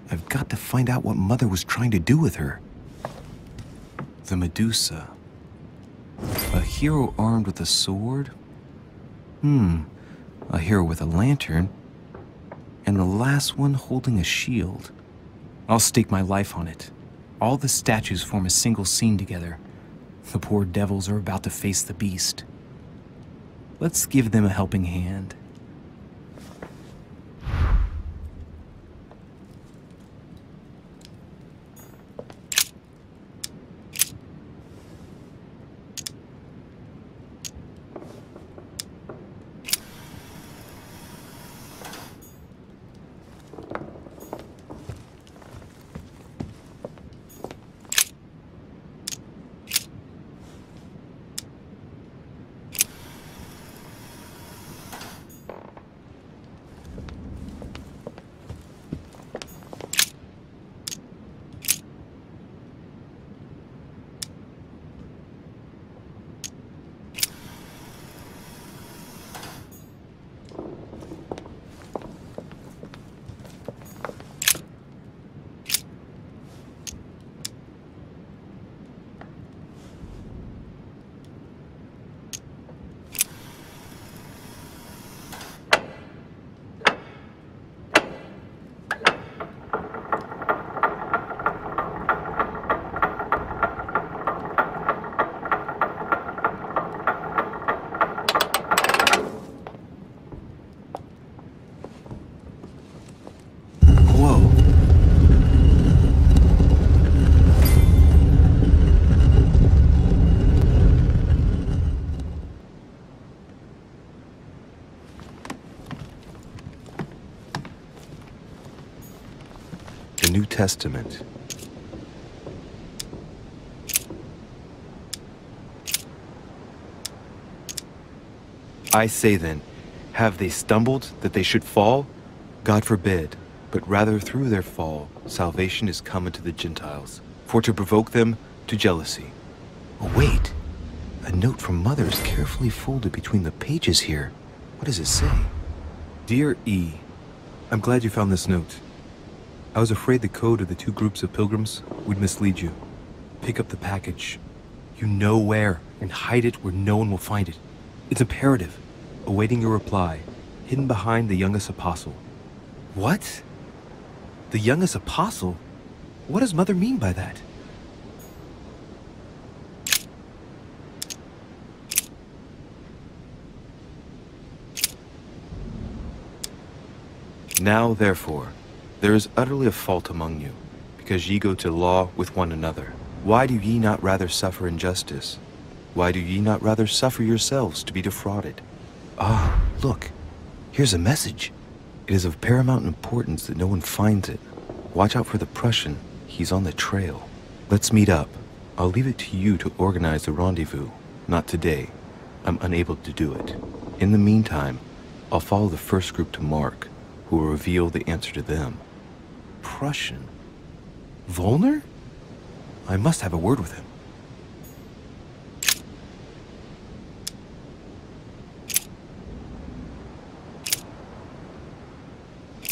I've got to find out what Mother was trying to do with her. The Medusa. A hero armed with a sword? A hero with a lantern. And the last one holding a shield. I'll stake my life on it. All the statues form a single scene together. The poor devils are about to face the beast. Let's give them a helping hand. The New Testament. I say then, have they stumbled that they should fall? God forbid, but rather through their fall, salvation is come unto the Gentiles, for to provoke them to jealousy. Oh, wait. A note from Mother is carefully folded between the pages here. What does it say? Dear E, I'm glad you found this note. I was afraid the code of the two groups of pilgrims would mislead you. Pick up the package. You know where, and hide it where no one will find it. It's imperative. Awaiting your reply, hidden behind the youngest apostle. What? The youngest apostle? What does Mother mean by that? Now, therefore, there is utterly a fault among you, because ye go to law with one another. Why do ye not rather suffer injustice? Why do ye not rather suffer yourselves to be defrauded? Ah, look, here's a message. It is of paramount importance that no one finds it. Watch out for the Prussian. He's on the trail. Let's meet up. I'll leave it to you to organize the rendezvous. Not today. I'm unable to do it. In the meantime, I'll follow the first group to Mark, who will reveal the answer to them. Prussian? Volner? I must have a word with him.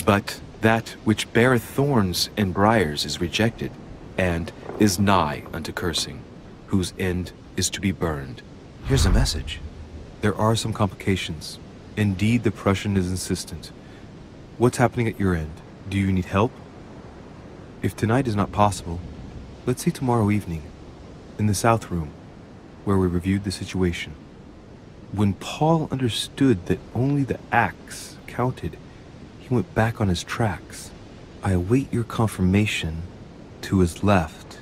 But that which beareth thorns and briars is rejected, and is nigh unto cursing, whose end is to be burned. Here's a message. There are some complications. Indeed, the Prussian is insistent. What's happening at your end? Do you need help? If tonight is not possible, let's see tomorrow evening, in the South Room, where we reviewed the situation. When Paul understood that only the axe counted, he went back on his tracks. I await your confirmation to his left,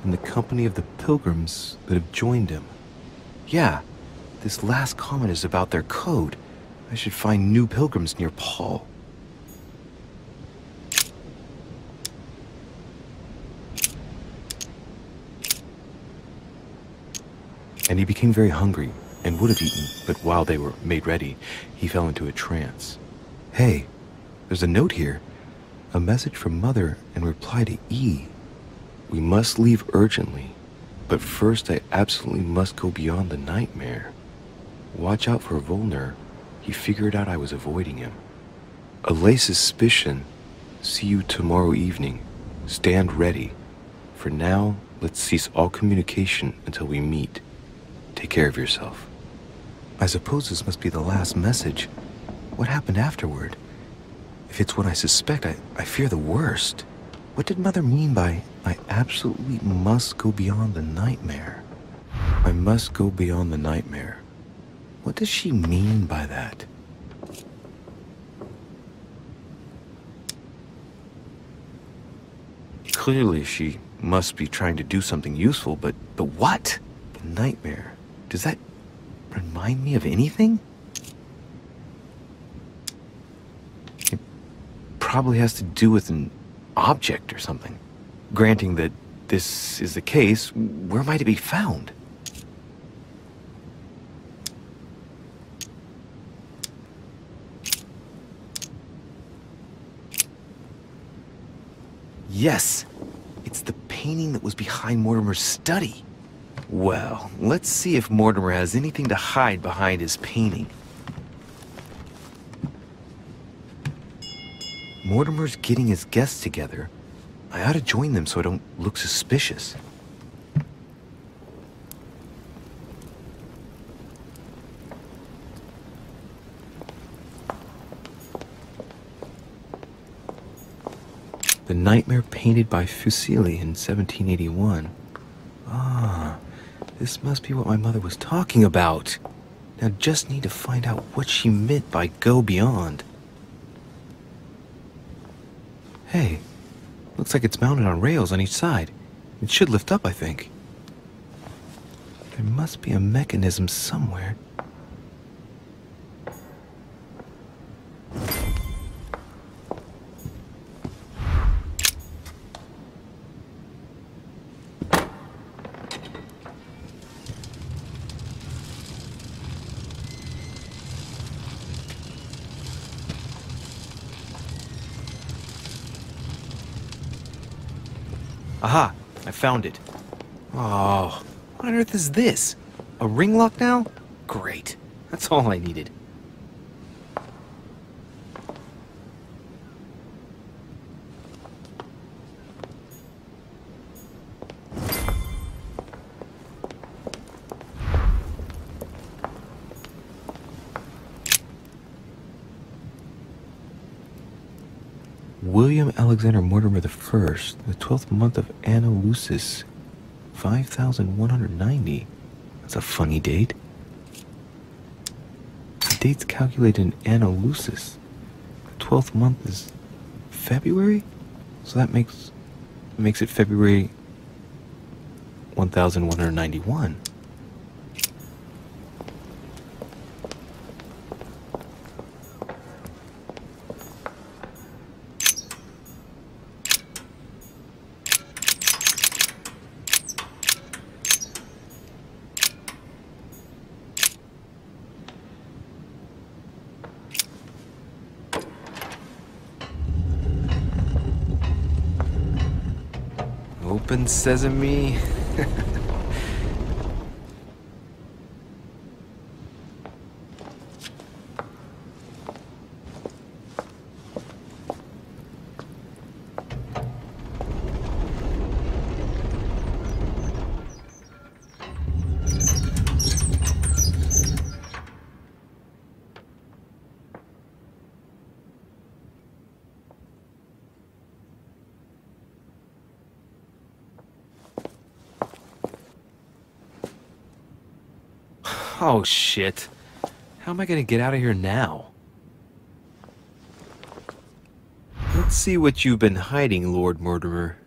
in the company of the pilgrims that have joined him. Yeah, this last comment is about their code. I should find new pilgrims near Paul. And he became very hungry and would have eaten, but while they were made ready, he fell into a trance. Hey, there's a note here. A message from Mother in reply to E. We must leave urgently, but first I absolutely must go beyond the nightmare. Watch out for Volner. He figured out I was avoiding him. Allay suspicion See you tomorrow evening. Stand ready. For now, let's cease all communication until we meet. Take care of yourself. I suppose this must be the last message. What happened afterward? If it's what I suspect, I fear the worst. What did Mother mean by, I absolutely must go beyond the nightmare? I must go beyond the nightmare. What does she mean by that? Clearly, she must be trying to do something useful, but what? The nightmare. Does that remind me of anything? It probably has to do with an object or something. Granting that this is the case, where might it be found? Yes, it's the painting that was behind Mortimer's study. Well, let's see if Mortimer has anything to hide behind his painting. Mortimer's getting his guests together. I ought to join them so I don't look suspicious. The Nightmare painted by Fuseli in 1781. Ah, this must be what my mother was talking about. Now just need to find out what she meant by go beyond. Hey, looks like it's mounted on rails on each side. It should lift up, I think. There must be a mechanism somewhere. Aha! I found it. Oh, what on earth is this? A ring lock now? Great. That's all I needed. William Alexander Mortimer the First, the 12th month of Anna Lucis, 5190. That's a funny date. The date's calculated in Anna Lucis. The 12th month is February? So that makes it February 1191. Open sesame. Oh, shit. How am I gonna get out of here now? Let's see what you've been hiding, Lord Mortimer.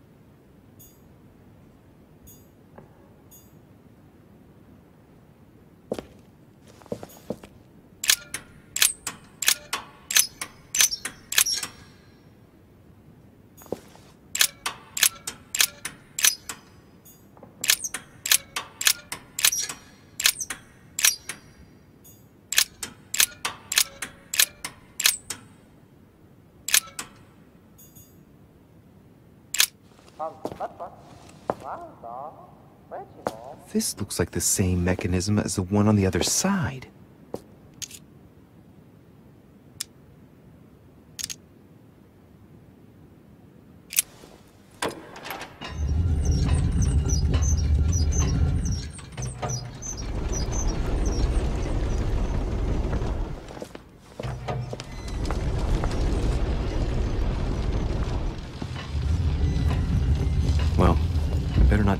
This looks like the same mechanism as the one on the other side.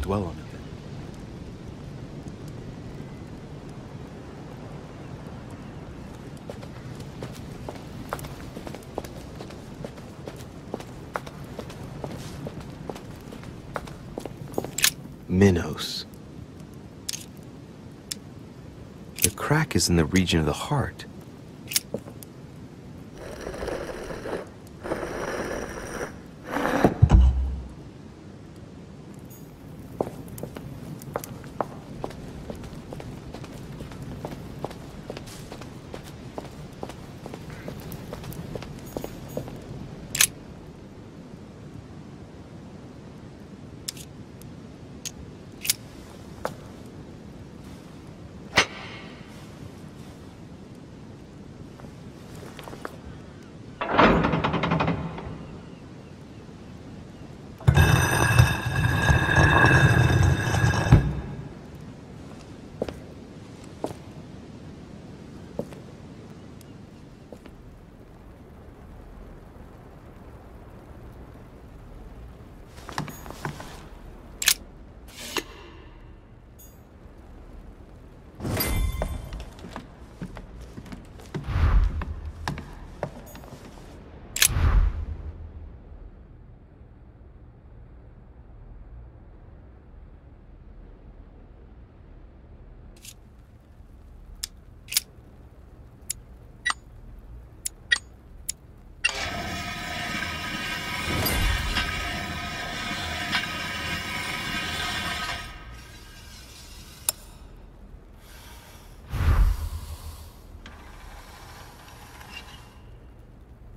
dwell on it then. Minos. The crack is in the region of the heart.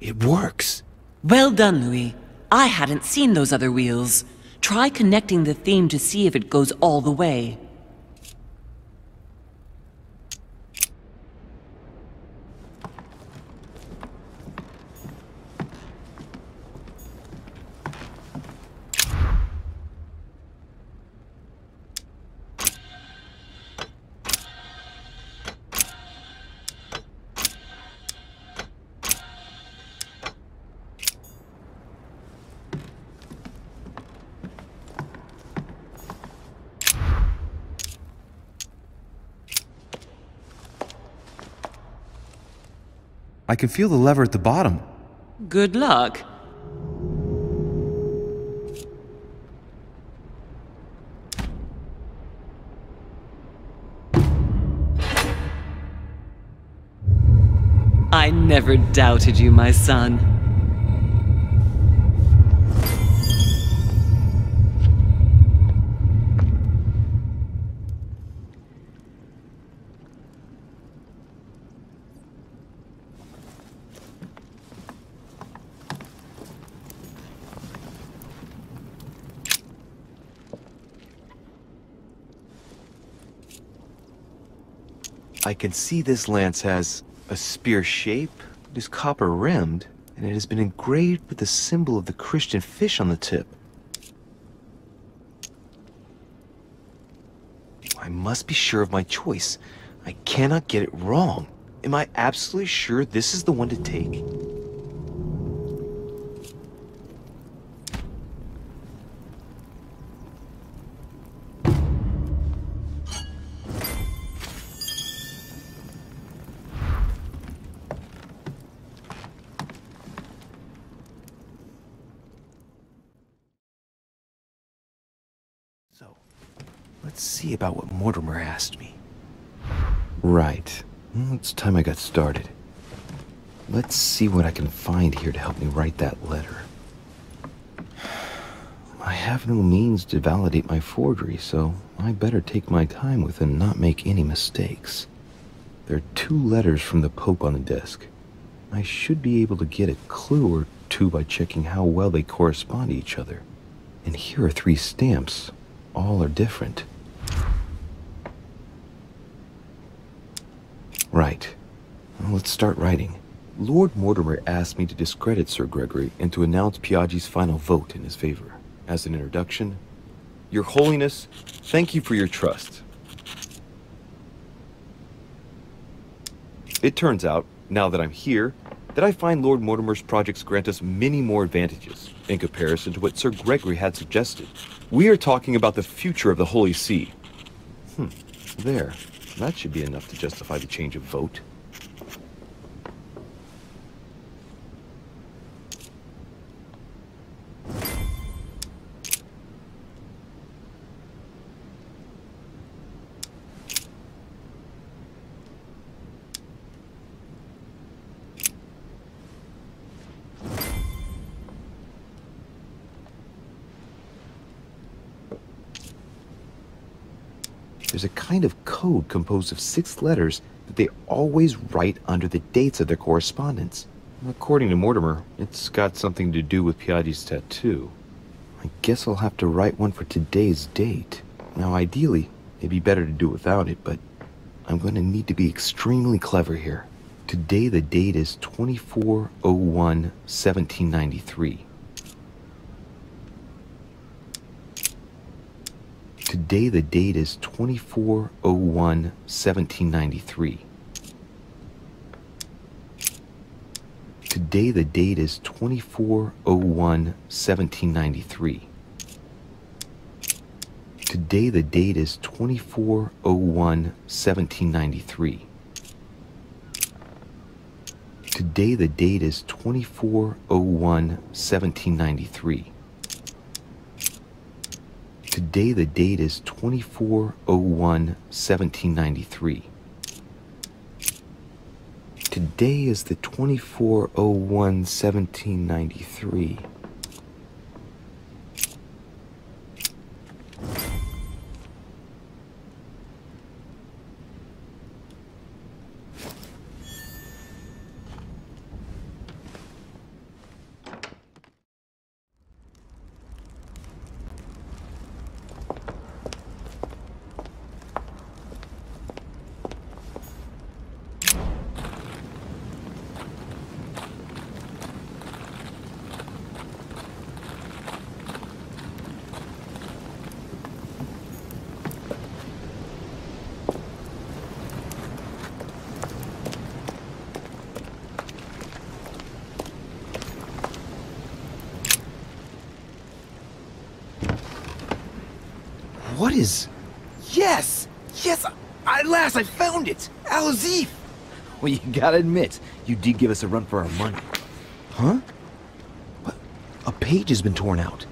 It works! Well done, Louis. I hadn't seen those other wheels. Try connecting the theme to see if it goes all the way. I can feel the lever at the bottom. Good luck. I never doubted you, my son. I can see this lance has a spear shape, it is copper rimmed, and it has been engraved with the symbol of the Christian fish on the tip. I must be sure of my choice. I cannot get it wrong. Am I absolutely sure this is the one to take? So, let's see about what Mortimer asked me. Right. Well, it's time I got started. Let's see what I can find here to help me write that letter. I have no means to validate my forgery, so I better take my time with it and not make any mistakes. There are 2 letters from the Pope on the desk. I should be able to get a clue or 2 by checking how well they correspond to each other. And here are 3 stamps. All are different. Right. Well, let's start writing. Lord Mortimer asked me to discredit Sir Gregory and to announce Piaggi's final vote in his favor. As an introduction, Your Holiness, thank you for your trust. It turns out, now that I'm here, that I find Lord Mortimer's projects grant us many more advantages in comparison to what Sir Gregory had suggested. We are talking about the future of the Holy See. There. That should be enough to justify the change of vote. There's a kind of code composed of 6 letters that they always write under the dates of their correspondence. According to Mortimer, it's got something to do with Piadi's tattoo. I guess I'll have to write one for today's date. Now, ideally, it'd be better to do without it, but I'm going to need to be extremely clever here. Today the date is 24/01/1793. Today the date is 24/01/1793. Today the date is 24/01/1793. Today the date is 24/01/1793. Today the date is 24/01/1793. Today the date is 24/01/1793. Today is the 24/01/1793. What is... Yes! Yes! At last I found it! Al-Azif! Well, you gotta admit, you did give us a run for our money. Huh? What? A page has been torn out.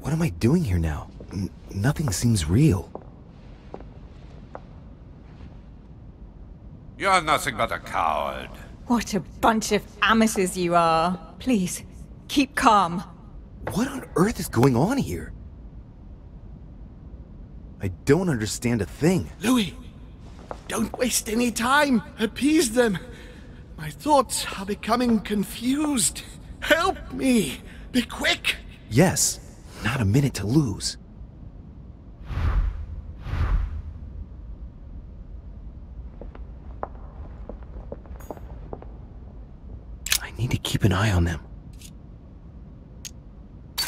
What am I doing here now? Nothing seems real. You're nothing but a coward. What a bunch of amateurs you are. Please, keep calm. What on earth is going on here? I don't understand a thing. Louis, don't waste any time. Appease them. My thoughts are becoming confused. Help me. Be quick. Yes, not a minute to lose. I need to keep an eye on them.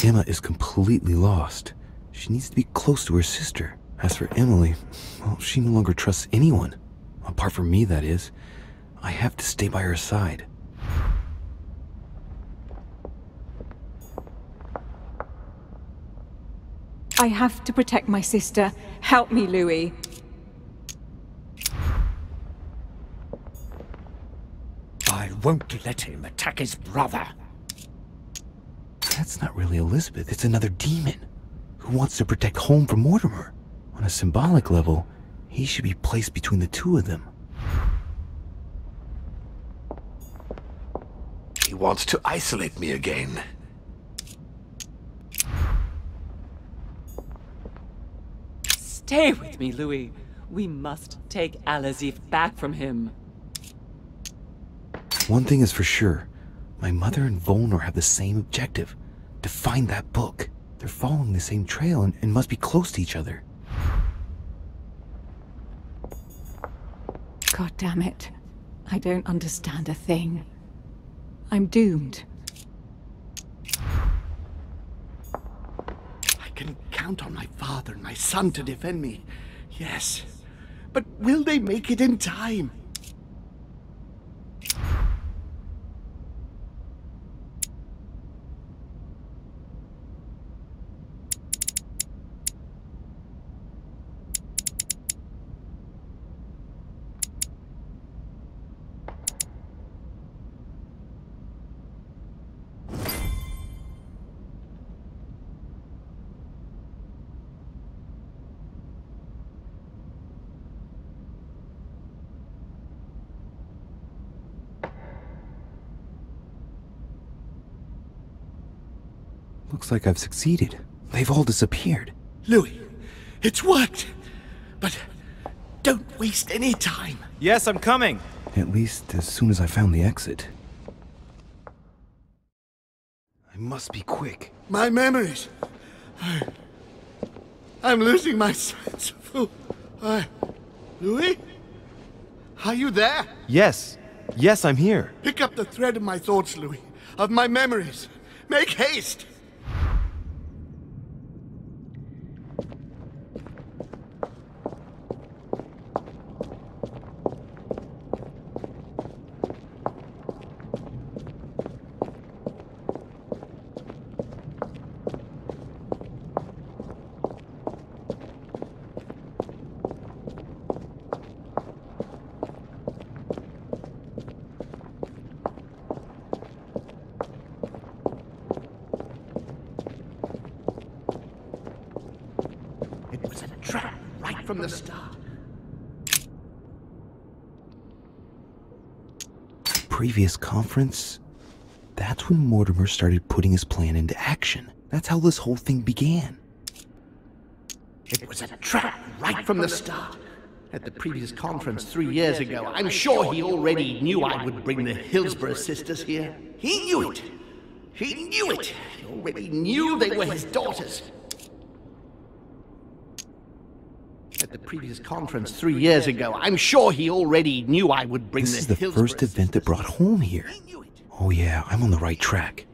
Emma is completely lost. She needs to be close to her sister. As for Emily, well, she no longer trusts anyone. Apart from me, that is. I have to stay by her side. I have to protect my sister. Help me, Louis. I won't let him attack his brother. That's not really Elizabeth, it's another demon who wants to protect home from Mortimer. On a symbolic level, he should be placed between the two of them. He wants to isolate me again. Stay with me, Louis. We must take Al-Azif back from him. One thing is for sure, my mother and Volnor have the same objective, to find that book. They're following the same trail and must be close to each other. God damn it. I don't understand a thing. I'm doomed. I can count on my father and my son to defend me. Yes. But will they make it in time? Looks like I've succeeded. They've all disappeared. Louis, it's worked. But don't waste any time. Yes, I'm coming. At least as soon as I found the exit. I must be quick. My memories. I'm losing my sense of who. Louis? Are you there? Yes. Yes, I'm here. Pick up the thread of my thoughts, Louis. Of my memories. Make haste! It was a trap right from the start. Previous conference? That's when Mortimer started putting his plan into action. That's how this whole thing began. It was a trap right from the start. At the previous conference 3 years ago, I'm sure he already knew I would bring the Hillsborough sisters here. He knew it. He knew it. He already knew they were his daughters. At the previous conference 3 years ago, I'm sure he already knew I would bring This is the first event that brought home here. Oh yeah, I'm on the right track.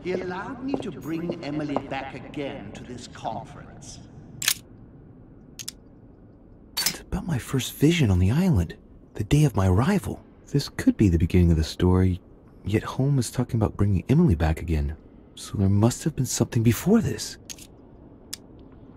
He allowed me to bring Emily back again to this conference. It's about my first vision on the island, the day of my arrival. This could be the beginning of the story, yet Holmes is talking about bringing Emily back again. So there must have been something before this.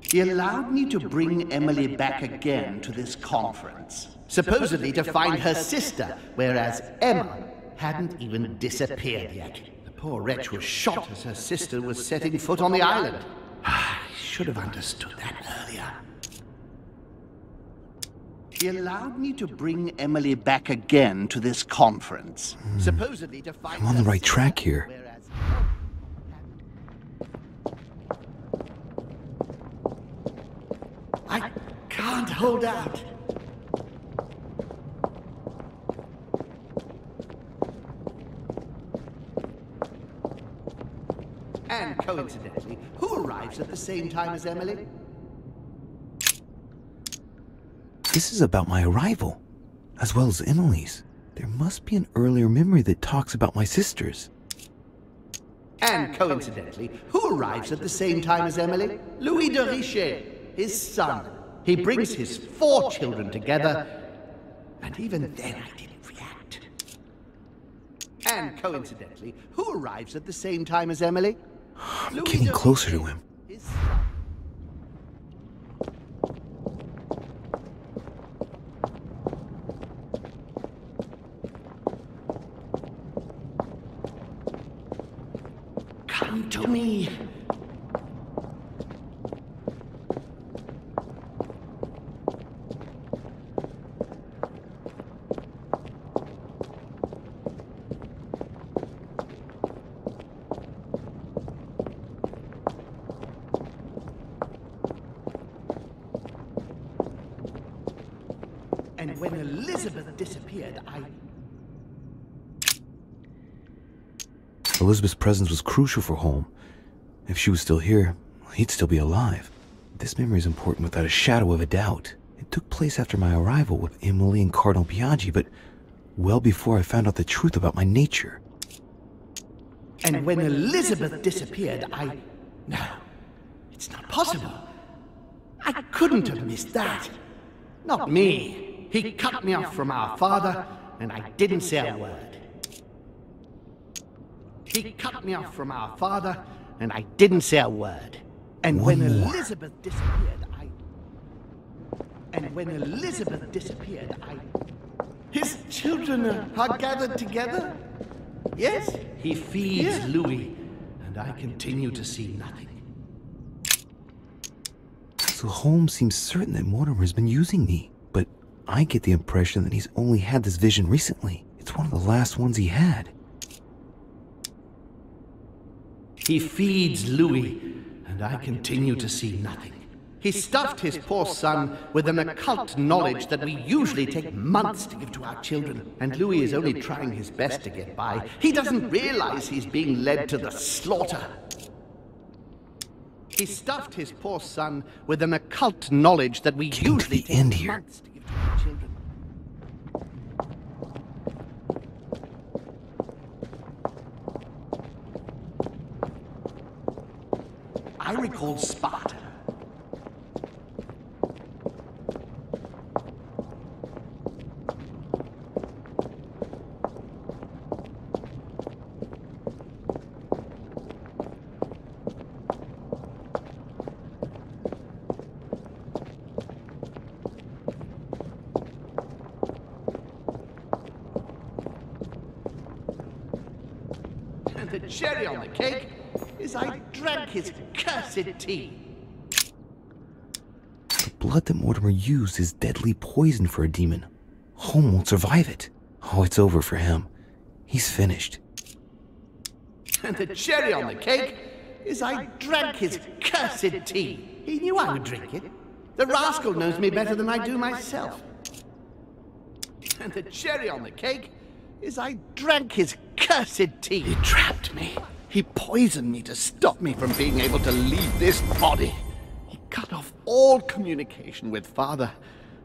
He allowed me to bring Emily back again to this conference, supposedly to find her sister, whereas Emma hadn't even disappeared yet. The poor wretch was shot as her sister was setting foot on the island. I should have understood that earlier. He allowed me to bring Emily back again to this conference, supposedly to find I'm on the her right sister, track here. whereas I can't hold out. And coincidentally, who arrives at the same time as Emily? This is about my arrival, as well as Emily's. There must be an earlier memory that talks about my sisters. And coincidentally, who arrives at the same time as Emily? Louis de Richet, his son. He brings his 4 children together, and even then I didn't react. And coincidentally, who arrives at the same time as Emily? I'm getting closer to him. His son. Come to me. And when Elizabeth disappeared, Elizabeth's presence was crucial for Holm. If she was still here, he'd still be alive. This memory is important without a shadow of a doubt. It took place after my arrival with Emily and Cardinal Biaggi, but well before I found out the truth about my nature. And when Elizabeth disappeared, No, it's not possible. I couldn't have missed that. Not me. He cut me off from our father, and I didn't say a word. He cut me off from our father, and I didn't say a word. And when Elizabeth disappeared, His children are gathered together? Yes? He feeds Louis, and I continue to see nothing. So Holmes seems certain that Mortimer's been using me, but I get the impression that he's only had this vision recently. It's one of the last ones he had. He feeds Louis, and I continue to see nothing. He stuffed his poor son with an occult knowledge that we usually take months to give to our children, and Louis is only trying his best to get by. He doesn't realize he's being led to the slaughter. He stuffed his poor son with an occult knowledge that we usually take months to give to our children. I recall Sparta. And the cherry on the cake is I drank his cursed tea. The blood that Mortimer used is deadly poison for a demon. Holm won't survive it. Oh, it's over for him. He's finished. And the cherry on the cake is I drank his cursed tea. He knew I would drink it. The rascal knows me better than I do myself. And the cherry on the cake is I drank his cursed tea. He trapped me. He poisoned me to stop me from being able to leave this body. He cut off all communication with Father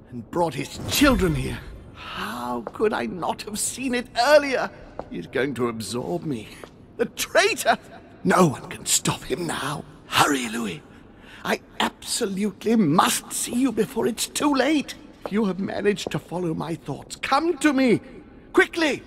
and brought his children here. How could I not have seen it earlier? He's going to absorb me. The traitor! No one can stop him now. Hurry, Louis. I absolutely must see you before it's too late. If you have managed to follow my thoughts, come to me. Quickly!